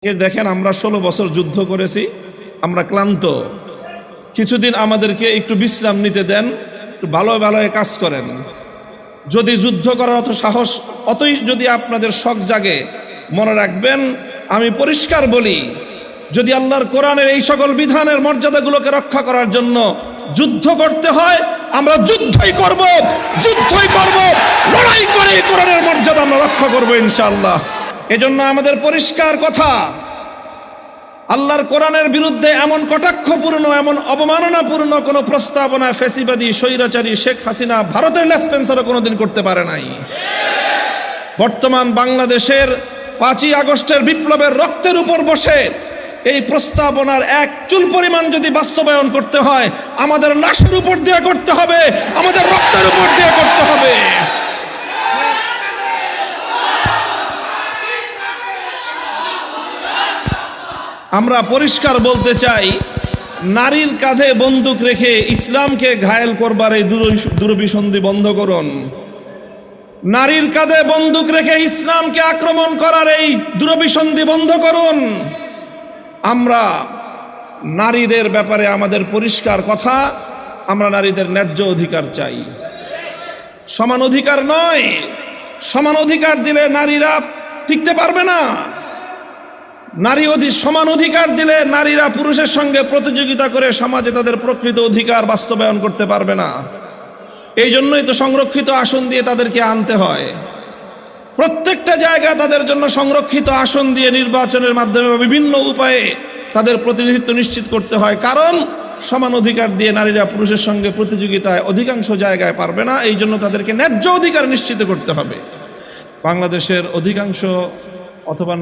দেখেন আমরা 16 বছর যুদ্ধ করেছি, আমরা ক্লান্ত। কিছুদিন আমাদেরকে একটু বিশ্রাম নিতে দেন, একটু ভালো ভালো কাজ করেন। যদি যুদ্ধ করার অত সাহস, অতই যদি আপনাদের শখ জাগে, মনে রাখবেন আমি পরিষ্কার বলি, যদি আল্লাহর কোরআনের এই সকল বিধানের মর্যাদাগুলোকে রক্ষা করার জন্য যুদ্ধ করতে হয়, আমরা যুদ্ধই করব, লড়াই করে কোরআনের মর্যাদা আমরা রক্ষা করব ইনশাআল্লাহ। এজন্য আমাদের পরিষ্কার কথা, আল্লাহর কোরআনের বিরুদ্ধে এমন কটাক্ষপূর্ণ, এমন অবমাননাপূর্ণ কোনো প্রস্তাবনা ফ্যাসিবাদী স্বৈরাচারী শেখ হাসিনা ভারতের লেসপেন্সারও কোনোদিন করতে পারে নাই। বর্তমান বাংলাদেশের 5ই আগস্টের বিপ্লবের রক্তের উপর বসে এই প্রস্তাবনার এক চুল পরিমাণ যদি বাস্তবায়ন করতে হয়, আমাদের লাশের উপর দিয়ে করতে হবে, আমাদের রক্তের উপর দিয়ে করতে হবে। আমরা পরিষ্কার বলতে চাই, নারীর কাঁধে বন্দুক রেখে ইসলামকে ঘায়েল করবার এই দুরভিসন্ধি বন্ধ করুন। নারীর কাঁধে বন্দুক রেখে ইসলামকে আক্রমণ করার এই দুরভিসন্ধি বন্ধ করুন। আমরা নারীদের ব্যাপারে আমাদের পরিষ্কার কথা, আমরা নারীদের ন্যায্য অধিকার চাই, সমান অধিকার নয়। সমান অধিকার দিলে নারীরা টিকতে পারবে না। সমান অধিকার দিলে নারীরা পুরুষের সঙ্গে প্রতিযোগিতা করে সমাজে তাদের প্রকৃত অধিকার বাস্তবায়ন করতে পারবে না। এই জন্যই তো সংরক্ষিত আসন দিয়ে তাদেরকে আনতে হয়। প্রত্যেকটা জায়গায় তাদের জন্য সংরক্ষিত আসন দিয়ে নির্বাচনের মাধ্যমে বিভিন্ন উপায়ে তাদের প্রতিনিধিত্ব নিশ্চিত করতে হয়। কারণ সমান অধিকার দিয়ে নারীরা পুরুষের সঙ্গে প্রতিযোগিতায় অধিকাংশ জায়গায় পারবে না। এই জন্য তাদেরকে ন্যায্য অধিকার নিশ্চিত করতে হবে। বাংলাদেশের অধিকাংশ অথবা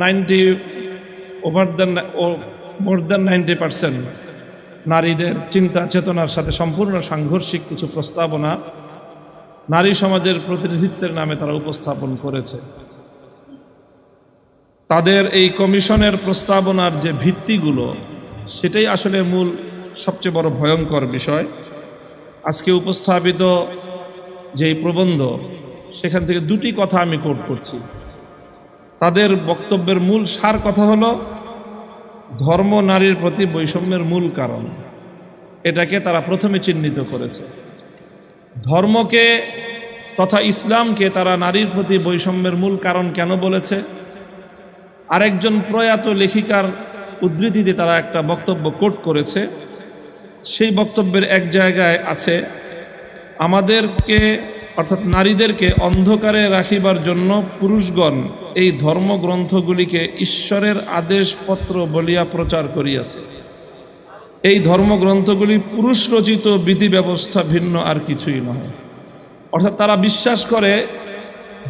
মোর দেন 90% নারীদের চিন্তা চেতনার সাথে সম্পূর্ণ সাংঘর্ষিক কিছু প্রস্তাবনা নারী সমাজের প্রতিনিধিত্বের নামে তারা উপস্থাপন করেছে। তাদের এই কমিশনের প্রস্তাবনার যে ভিত্তিগুলো, সেটাই আসলে মূল সবচেয়ে বড় ভয়ঙ্কর বিষয়। আজকে উপস্থাপিত যে প্রবন্ধ, সেখান থেকে দুটি কথা আমি কোট করছি। তাদের বক্তব্যের মূল সার কথা হলো, ধর্ম নারীর প্রতি বৈষম্যের মূল কারণ। এটাকে তারা প্রথমে চিহ্নিত করেছে। ধর্মকে তথা ইসলামকে তারা নারীর প্রতি বৈষম্যের মূল কারণ কেন বলেছে? আরেকজন প্রয়াত লেখিকার উদ্ধৃতিতে তারা একটা বক্তব্য কোট করেছে। সেই বক্তব্যের এক জায়গায় আছে, আমাদেরকে অর্থাৎ নারীদেরকে অন্ধকারে রাখিবার জন্য পুরুষগণ এই ধর্মগ্রন্থগুলিকে ঈশ্বরের আদেশপত্র বলিয়া প্রচার করিয়াছে। এই ধর্মগ্রন্থগুলি পুরুষ রচিত বিধি ব্যবস্থা ভিন্ন আর কিছুই নয়। অর্থাৎ তারা বিশ্বাস করে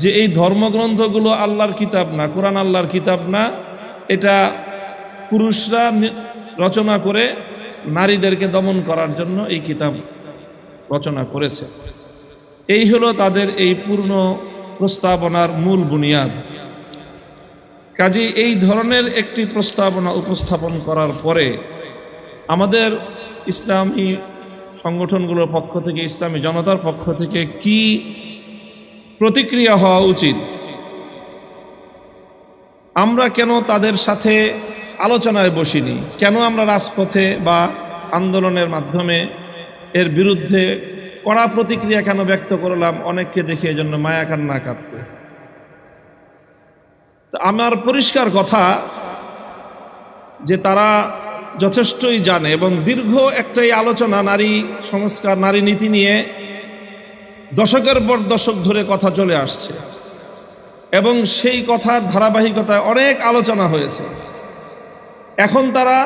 যে এই ধর্মগ্রন্থগুলো আল্লাহর কিতাব না, কোরআন আল্লাহর কিতাব না, এটা পুরুষরা রচনা করে নারীদেরকে দমন করার জন্য এই কিতাব রচনা করেছে। এই হলো তাদের এই পূর্ণ প্রস্তাবনার মূল বুনিয়াদ। কাজেই এই ধরনের একটি প্রস্তাবনা উপস্থাপন করার পরে আমাদের ইসলামী সংগঠনগুলোর পক্ষ থেকে, ইসলামী জনতার পক্ষ থেকে কি প্রতিক্রিয়া হওয়া উচিত? আমরা কেন তাদের সাথে আলোচনায় বসিনি? কেন আমরা রাজপথে বা আন্দোলনের মাধ্যমে এর বিরুদ্ধে কড়া প্রতিক্রিয়া কেন ব্যক্ত করলাম? অনেককে দেখে এজন্য মায়া কান্না কাঁদতে। আমার পরিষ্কার কথা যে তারা যথেষ্টই জানে এবং দীর্ঘ একটাই আলোচনা নারী সংস্কার, নারী নীতি নিয়ে দশকের পর দশক ধরে কথা চলে আসছে এবং সেই কথার ধারাবাহিকতায় অনেক আলোচনা হয়েছে। এখন তারা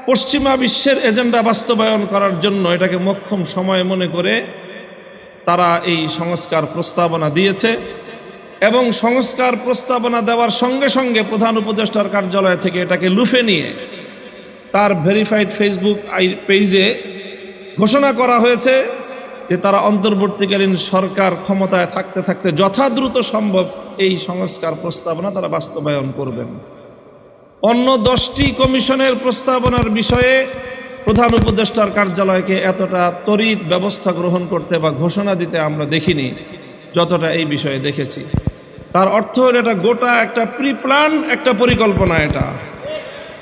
পশ্চিমা বিশ্বের এজেন্ডা বাস্তবায়ন করার জন্য এটাকে মোক্ষম সময় মনে করে তারা এই সংস্কার প্রস্তাবনা দিয়েছে এবং সংস্কার প্রস্তাবনা দেওয়ার সঙ্গে সঙ্গে প্রধান উপদেষ্টার কার্যালয় থেকে এটাকে লুফে নিয়ে তার ভেরিফাইড ফেসবুক পেজে ঘোষণা করা হয়েছে যে তারা অন্তর্বর্তীকালীন সরকার ক্ষমতায় থাকতে থাকতে যথাদ্রুত সম্ভব এই সংস্কার প্রস্তাবনা তারা বাস্তবায়ন করবেন। অন্য 10টি কমিশনের প্রস্তাবনার বিষয়ে প্রধান উপদেষ্টার কার্যালয়কে এতটা তড়িৎ ব্যবস্থা গ্রহণ করতে বা ঘোষণা দিতে আমরা দেখিনি যতটা এই বিষয়ে দেখেছি। তার অর্থ হলো এটা গোটা একটা প্রি প্ল্যান একটা পরিকল্পনা। এটা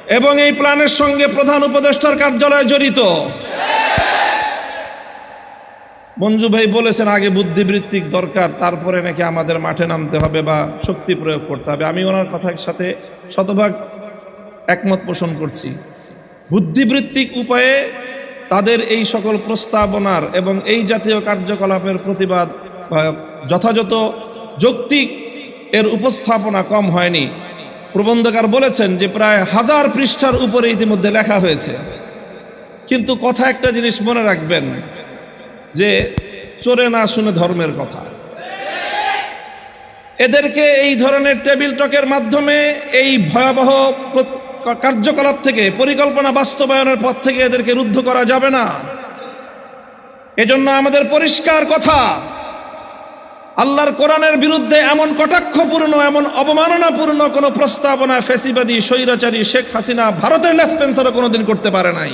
এবং এই প্ল্যানের সঙ্গে প্রধান উপদেষ্টার কার্যালয় জড়িত। মঞ্জু ভাই বলেছেন আগে বুদ্ধিবৃত্তিক দরকার, তারপরে নাকি আমাদের মাঠে নামতে হবে বা শক্তি প্রয়োগ করতে হবে। আমি ওনার কথার সাথে শতভাগ একমত পোষণ করছি। বুদ্ধিবৃত্তিক উপায়ে তাদের এই সকল প্রস্তাবনার এবং এই জাতীয় কার্যকলাপের প্রতিবাদ যথাযথ যৌক্তিক এর উপস্থাপনা কম হয়নি। প্রবন্ধকার বলেছেন যে প্রায় 1000 পৃষ্ঠার উপরে ইতিমধ্যে লেখা হয়েছে। কিন্তু কথা একটা জিনিস মনে রাখবেন যে চোরে না শুনে ধর্মের কথা। এদেরকে এই ধরনের টেবিল টকের মাধ্যমে এই ভয়াবহ কার্যকলাপ থেকে, পরিকল্পনা বাস্তবায়নের পথ থেকে এদেরকে রুদ্ধ করা যাবে না। এজন্য আমাদের পরিষ্কার কথা, আল্লাহর কোরআনের বিরুদ্ধে এমন কটাক্ষপূর্ণ, এমন অবমাননাপূর্ণ কোনো প্রস্তাবনা ফ্যাসিবাদী স্বৈরাচারী শেখ হাসিনা ভারতের লেসপেন্সারও কোনোদিন করতে পারে নাই।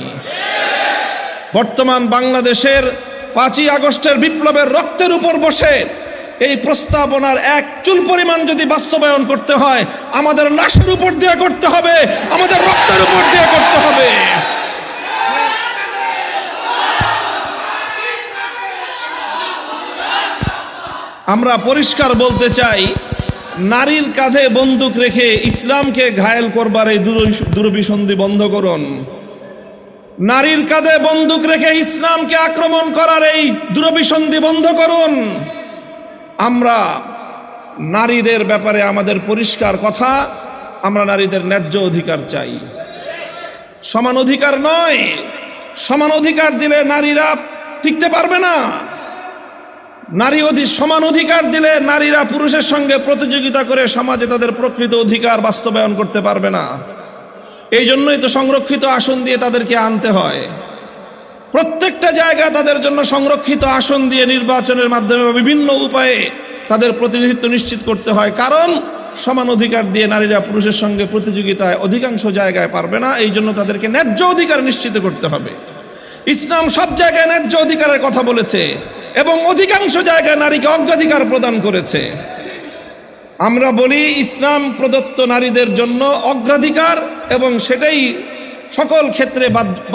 বর্তমান বাংলাদেশের 5ই আগস্টের বিপ্লবের রক্তের উপর বসে এই প্রস্তাবনার এক চুল পরিমাণ যদি বাস্তবায়ন করতে হয়, আমাদের লাশের উপর দিয়ে করতে হবে, আমাদের রক্তের উপর দিয়ে করতে হবে। আমরা পরিষ্কার বলতে চাই, নারীর কাঁধে বন্দুক রেখে ইসলামকে ঘায়েল করবার এই দুরভিসন্ধি বন্ধ করুন। নারীর কাঁধে বন্দুক রেখে ইসলামকে আক্রমণ করার এই দুরভিসন্ধি বন্ধ করুন। আমরা নারীদের ব্যাপারে আমাদের পরিষ্কার কথা, আমরা নারীদের ন্যায্য অধিকার চাই, সমান অধিকার নয়। সমান অধিকার দিলে নারীরা টিকতে পারবে না। সমান অধিকার দিলে নারীরা পুরুষের সঙ্গে প্রতিযোগিতা করে সমাজে তাদের প্রকৃত অধিকার বাস্তবায়ন করতে পারবে না। এই জন্যই তো সংরক্ষিত আসন দিয়ে তাদেরকে আনতে হয়। প্রত্যেকটা জায়গায় তাদের জন্য সংরক্ষিত আসন দিয়ে নির্বাচনের মাধ্যমে বিভিন্ন উপায়ে তাদের প্রতিনিধিত্ব নিশ্চিত করতে হয়। কারণ সমান অধিকার দিয়ে নারীরা পুরুষের সঙ্গে প্রতিযোগিতায় অধিকাংশ জায়গায় পারবে না। এই জন্য তাদেরকে ন্যায্য অধিকার নিশ্চিত করতে হবে। ইসলাম সব জায়গায় ন্যায্য অধিকারের কথা বলেছে এবং অধিকাংশ জায়গায় নারীকে অগ্রাধিকার প্রদান করেছে। আমরা বলি ইসলাম প্রদত্ত নারীদের জন্য অগ্রাধিকার, এবং সেটাই সকল ক্ষেত্রে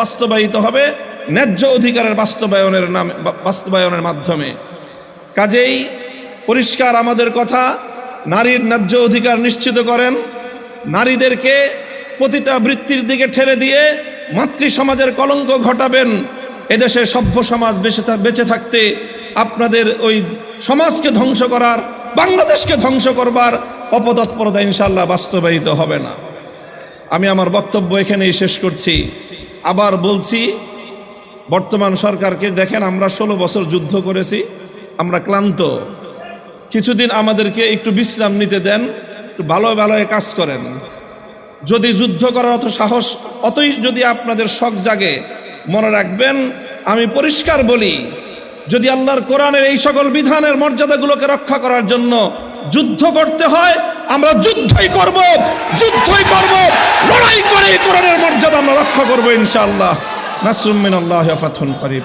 বাস্তবায়িত হবে ন্যায্য অধিকারের বাস্তবায়নের মাধ্যমে। কাজেই পরিষ্কার আমাদের কথা, নারীর ন্যায্য অধিকার নিশ্চিত করেন। নারীদেরকে পতিতাবৃত্তির দিকে ঠেলে দিয়ে মাতৃ সমাজের কলঙ্ক ঘটাবেন। এদেশে সভ্য সমাজ বেঁচে থাকতে আপনাদের ওই সমাজকে ধ্বংস করার, বাংলাদেশকে ধ্বংস করবার অপতৎপরতা ইনশাআল্লাহ বাস্তবায়িত হবে না। আমি আমার বক্তব্য এখানেই শেষ করছি। আবার বলছি, বর্তমান সরকারকে দেখেন, আমরা 16 বছর যুদ্ধ করেছি, আমরা ক্লান্ত। কিছুদিন আমাদেরকে একটু বিশ্রাম নিতে দেন, একটু ভালো ভালো কাজ করেন। যদি যুদ্ধ করার অতই যদি আপনাদের শখ জাগে, মনে রাখবেন, আমি পরিষ্কার বলি, যদি আল্লাহর কোরআনের এই সকল বিধানের মর্যাদাগুলোকে রক্ষা করার জন্য যুদ্ধ করতে হয়, আমরা যুদ্ধই করব, লড়াই করে কোরআনের মর্যাদা আমরা রক্ষা করব ইনশাআল্লাহ। নাসরুম মিনাল্লাহি ওয়া ফাতহুন করিব।